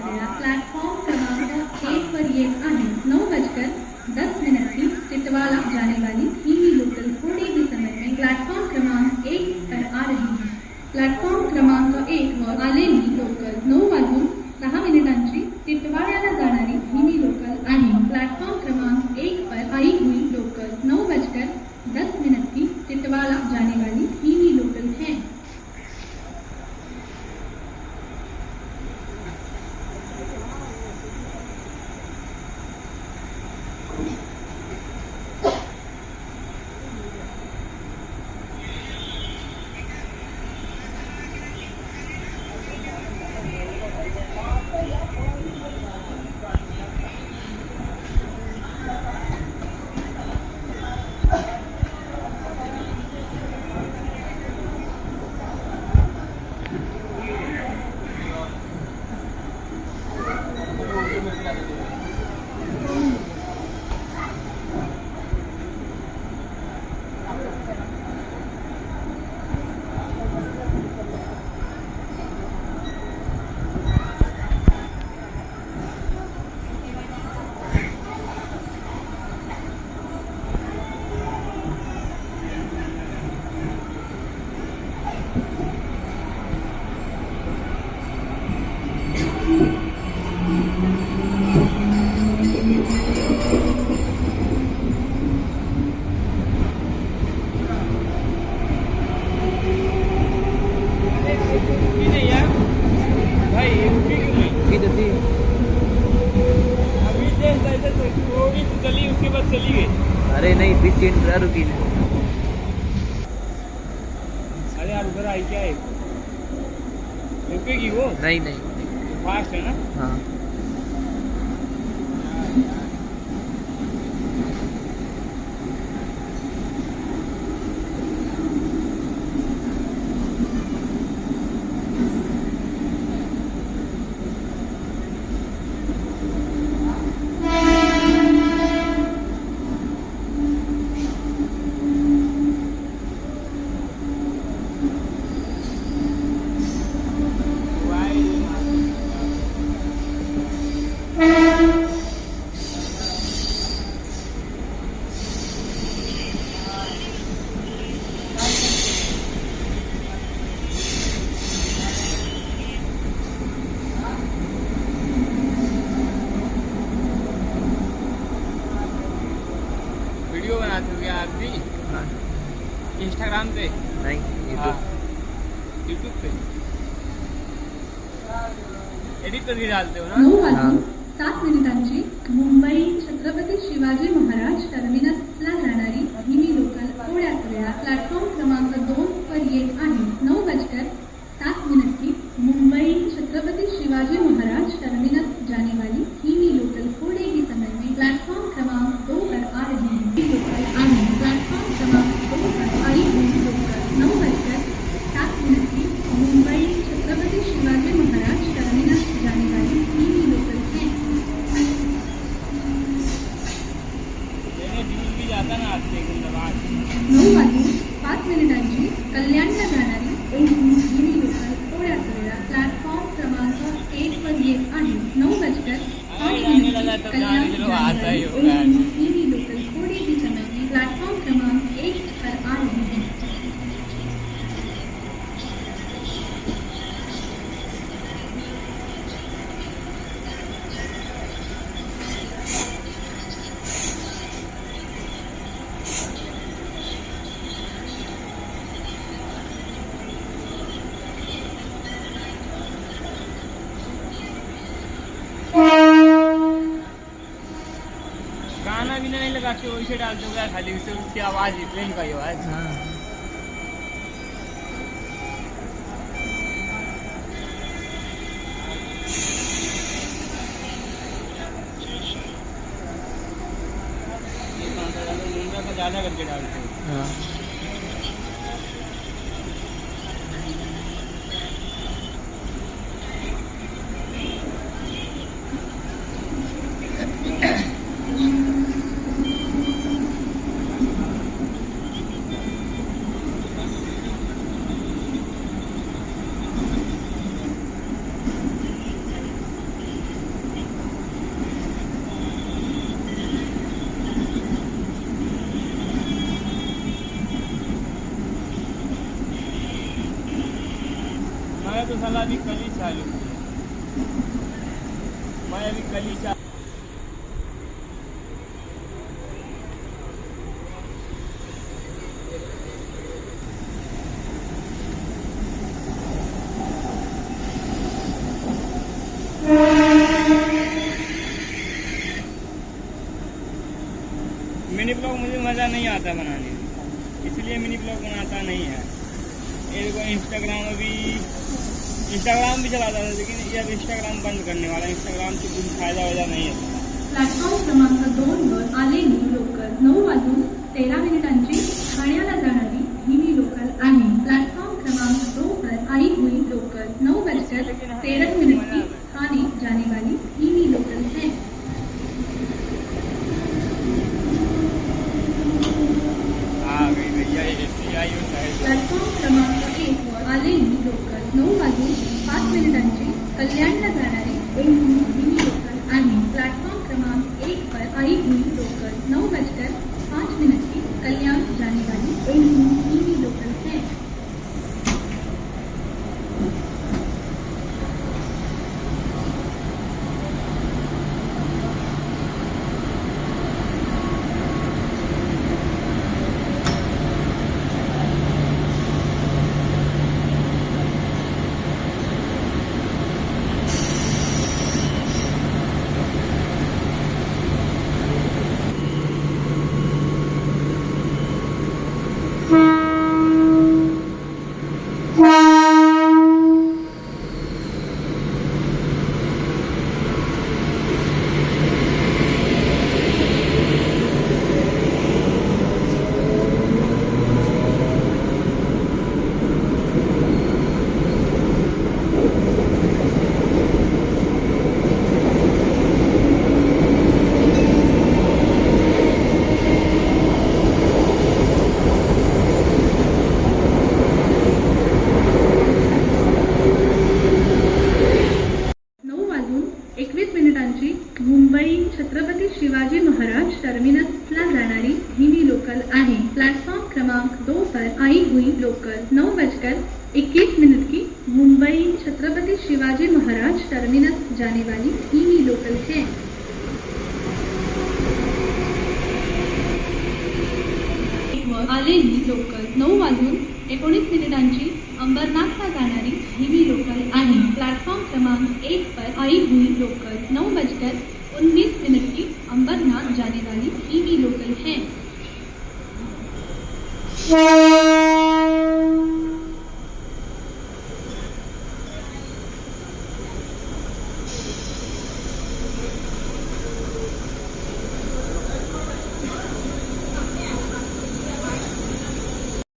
यात्रेला प्लेटफॉर्म क्रमांक 1 पर येत आहे। 9:10 की टिटवाला जाने वाली धीमी लोकल थोड़े ही समय में प्लेटफॉर्म क्रमांक 1 पर आ रही है। प्लेटफॉर्म क्रमांक 1 वर आलेली लोकल 9:10 टिटवाळ्याला जाणारी धीमी लोकल आणि प्लेटफॉर्म क्रमांक 1 पर आई हुई लोकल 9:10 की टिटवाला जाने वाली धीमी लोकल है। अरे नहीं बीच ट्रेन रुकी नहीं। अरे यार उधर आई क्या है, रुकेगी वो? नहीं नहीं फास्ट है ना। हाँ वीडियो बनाते हो क्या आप भी? हाँ इंस्टाग्राम पे? नहीं यूट्यूब पे एडिट करके डालते हो ना? 9:07 मुंबई छत्रपती शिवाजी महाराज टर्मिनसला जाणारी धीमी लोकल थोड्याच वेळात प्लॅटफॉर्म क्रमांक 2 पर येत आहे। 9:07 मुंबई छत्रपति शिवाजी महाराज टर्मिनस जाने वाली धीमी लोकल थोड़े ही समय में प्लेटफॉर्म क्रमांक 2 पर आ रही है। लोकल आने प्लेटफॉर्म क्रमांक 2 पर आई हुई लोकल 9:07 मुंबई छत्रपति शिवाजी महाराज टर्मिनस जाने वाली धीमी लोकल है। भी जाता ना आज 9:05 कल्याणला जाणारी एक धीमी लोकल थोड्याच वेळात प्लॅटफॉर्म क्रमांक 1 पर येत आहे। 9:05 कल्याण धीमी लोकल थोड़ी ही समय में प्लॅटफॉर्म क्रमांक 1 पर आ रही है। गाना भी नहीं लगाते वैसे डालते हो क्या खाली, उससे उसकी आवाज ही ट्रेन का ही आवाज। हाँ मुंबई का ज्यादा करके डालते हो। हाँ तो साला अभी कल ही चालू किया। मैं अभी कल ही चालू। मिनी ब्लॉग मुझे मज़ा नहीं आता बनाने, इसलिए मिनी ब्लॉग बनाता नहीं है। ये देखो इंस्टाग्राम भी चलाता था, लेकिन ये अब इंस्टाग्राम बंद करने वाला है। इंस्टाग्राम से कुछ फायदा वायदा नहीं है। प्लॅटफॉर्म क्रमांक 2 वर आलेली लोकल 9:13 ठाण्याला जाणारी हिमी लोकल आहे। प्लॅटफॉर्म क्रमांक 2 पर आई हुई लोकल 9:13 की ठाणे जाने वाली हिमी लोकल है। प्लॅटफॉर्म क्रमांक 1 वर आलेली लोकल 9:05 कल्याणला जाणारी हिमी लोकल आहे। प्लॅटफॉर्म क्रमांक 1 पर आई हुई लोकल 9:05 कल्याण जाने वाली हिमी लोकल है। मुंबई छत्रपती शिवाजी महाराज टर्मिनसला जाणारी हिमी लोकल आहे। प्लॅटफॉर्म क्रमांक 2 पर आई हुई लोकल 9:21 की मुंबई छत्रपति शिवाजी महाराज टर्मिनस जाने वाली हिमी लोकल है। आलेली लोकल 9:19 अंबरनाथला जाणारी हिमी लोकल आहे। प्लॅटफॉर्म क्रमांक 1 पर आई हुई लोकल 9:19 की अंबरनाथ जाने वाली हिमी लोकल है।